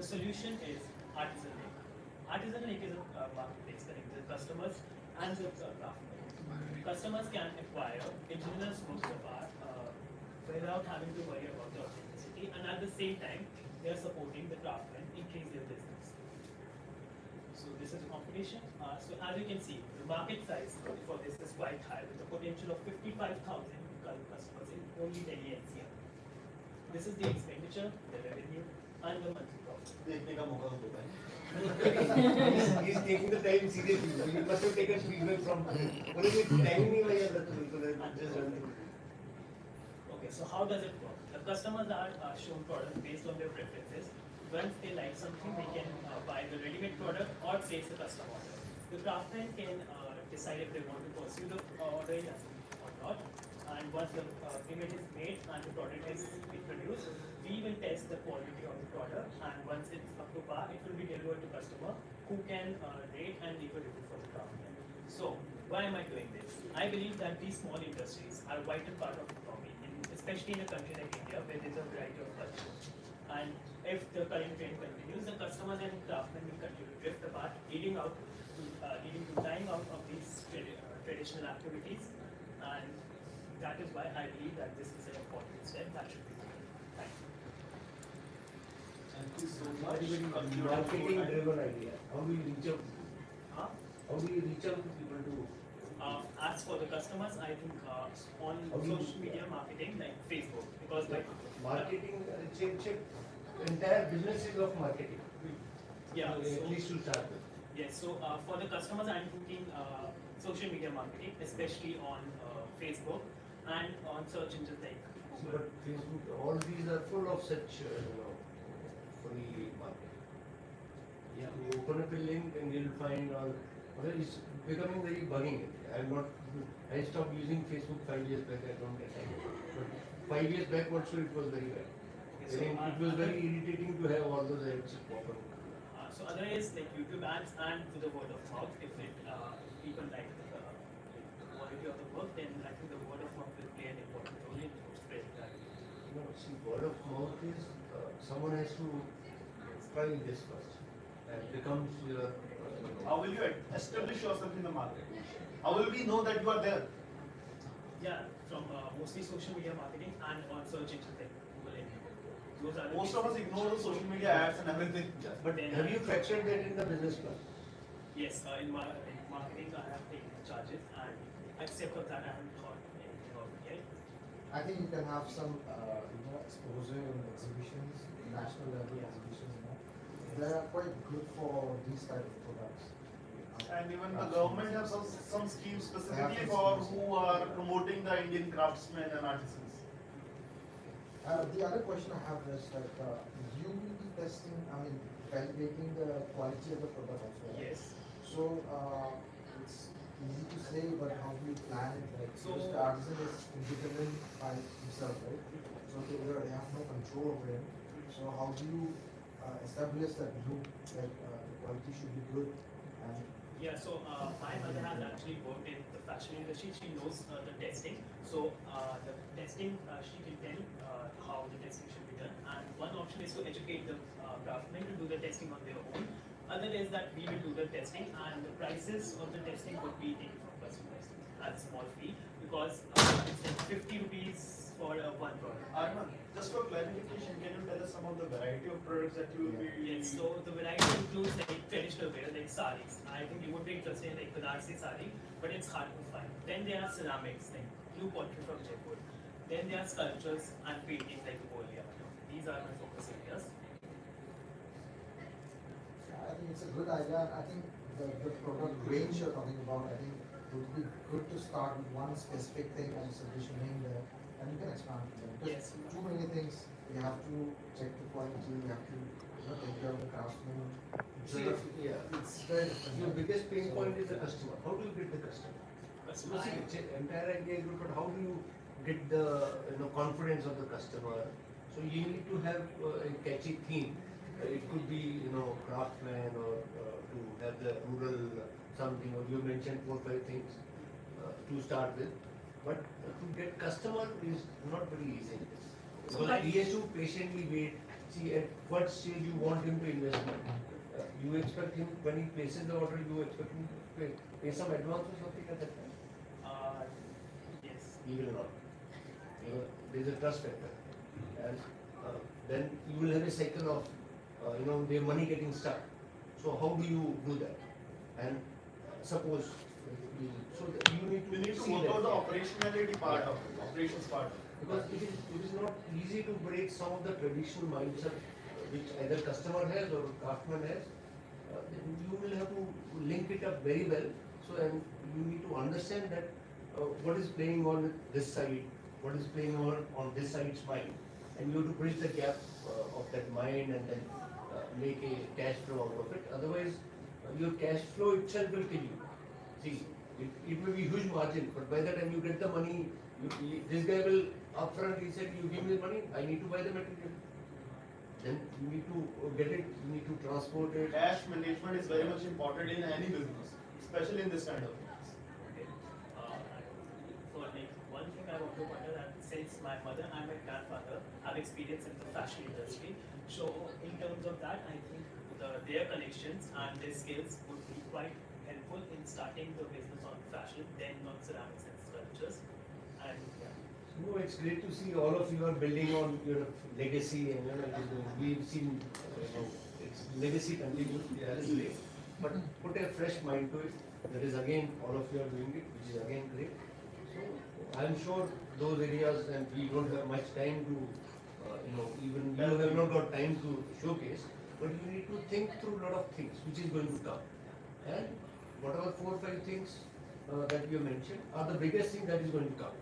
the solution is Artisan Link. Artisan Link is a marketplace connecting the customers and the craftsmen. Customers can acquire indigenous works of art without having to worry about the authenticity, and at the same time, they are supporting the craftsmen increase their business. So this is a competition. So as you can see, the market size for this is quite high with a potential of 55,000 customers in only Delhi NCR. This is the expenditure, the revenue, and the monthly profit. देखने का मौका होता है. He's taking the time seriously. You must have taken feedback from. What is it? Time नहीं भैया just run through. Okay, so how does it work? The customers are shown products based on their preferences. Once they like something, they can buy the ready-made product or place the custom order. The craftsman can decide if they want to pursue the order or not. And once the payment is made and the product is produced, we will test the quality of the product. And once it's up to par, it will be delivered to customer who can rate and leave a review for the craftsman. So, why am I doing this? I believe that these small industries are a vital part of the economy, especially in a country like India where there is a variety of cultures. And if the current trend continues, the customers and craftsmen will continue to drift apart, leading to dying out of these traditional activities. And that is why I believe that this is an important step that should be taken. Thank you. Thank you so much. Marketing-driven idea. How do you reach out? How do you reach out to people to? As for the customers, I think on social media marketing like Facebook, because like marketing, check entire businesses of marketing. Yeah. At least to start with. Yes. So for the customers, I'm thinking social media marketing, especially on Facebook and on search engines like Google. But Facebook, all these are full of such free marketing. Yeah. You open up a link and you'll find all. Well, it's becoming very bugging. I stopped using Facebook 5 years back. I don't get time. But 5 years back also it was very bad. Okay, so it was very irritating to have all those ads pop up. So other is like YouTube ads and to the word of mouth. If people like the quality of the work, then I think the word of mouth will play an important role in spreading that. No, see, word of mouth is someone has to try this first and becomes your. How will you establish yourself in the market? How will we know that you are there? Yeah, from mostly social media marketing and on search engines like Google and YouTube. Those are Most of us ignore the social media ads and everything. But have you factored that in the business plan? Yes, in marketing I have taken charges, and except for that I haven't thought anything of it yet. I think you can have some exposure in exhibitions, national level exhibitions. They are quite good for these type of products. And even the government have some schemes specifically for who are promoting the Indian craftsmen and artisans. The other question I have is like, you will be testing, validating the quality of the product also. Right? Yes. So it's easy to say, but how do you plan it? Like, So the artisan is independent by himself, right? So they have no control over him. So how do you establish that the quality should be good? And yeah, so my mother has actually worked in the fashion industry. She knows the testing. So the testing, she can tell how the testing should be done. And one option is to educate the craftsmen to do the testing on their own. Other is that we will do the testing, and the prices of the testing would be taken from customers as a small fee, because it's like 50 rupees for one product. Arman, just for clarification, can you tell us some of the variety of products that you will be? Yes, so the variety includes like traditional wear, like saris. I think you would be interested in like Banarsi sari, but it's hard to find. Then there are ceramics, like blue pottery from Jaipur. Then there are sculptures and paintings like Bolia. These are my focus areas. I think it's a good idea. I think the product range you're talking about, I think it would be good to start with one specific thing and solutioning there, and you can expand from there. Because Yes. too many things, you have to check the quality, you have to take care of the craftsman. See, It's very different. your biggest pain point is the customer. How do you get the customer? Customer, See, entire idea is good, but how do you get the confidence of the customer? So you need to have a catchy theme. It could be craftsman or to have the rural something. Or you mentioned 4-5 things to start with, but to get customer is not very easy. So Because he has to patiently wait See, at what stage you want him to invest money? You expect him, when he places the order, you expect him to pay some advance or something at that time? Yes. He will not. You know, there is a trust factor. And then you will have a cycle of, their money getting stuck. So how do you do that? And suppose, so that you need to We need to see work that. out the operationality part of it, operations part of it. Because it is not easy to break some of the traditional mindset which either customer has or craftsman has. Then you will have to link it up very well. So and you need to understand that what is playing on this side, what is playing on this side's mind, and you have to bridge the gap of that mind and then make a cash flow out of it. Otherwise, your cash flow itself will kill you. See, it may be huge margin, but by the time you get the money, this guy will upfront. He said, "You give me the money, I need to buy the material." Then you need to get it, you need to transport it. Cash management is very much important in any business, especially in this kind of business. Okay. So like one thing I want to point out that since my mother and my grandfather have experience in the fashion industry, so in terms of that, I think their connections and their skills would be quite helpful in starting the business on fashion, then on ceramics and sculptures. And yeah. No, it's great to see all of you are building on your legacy, and we've seen its legacy continue. That is great. But put a fresh mind to it. That is again all of you are doing it, which is again great. So I'm sure those areas, and we don't have much time to, even you have not got time to showcase. But you need to think through a lot of things which is going to come, and whatever 4 or 5 things that you mentioned are the biggest thing that is going to come.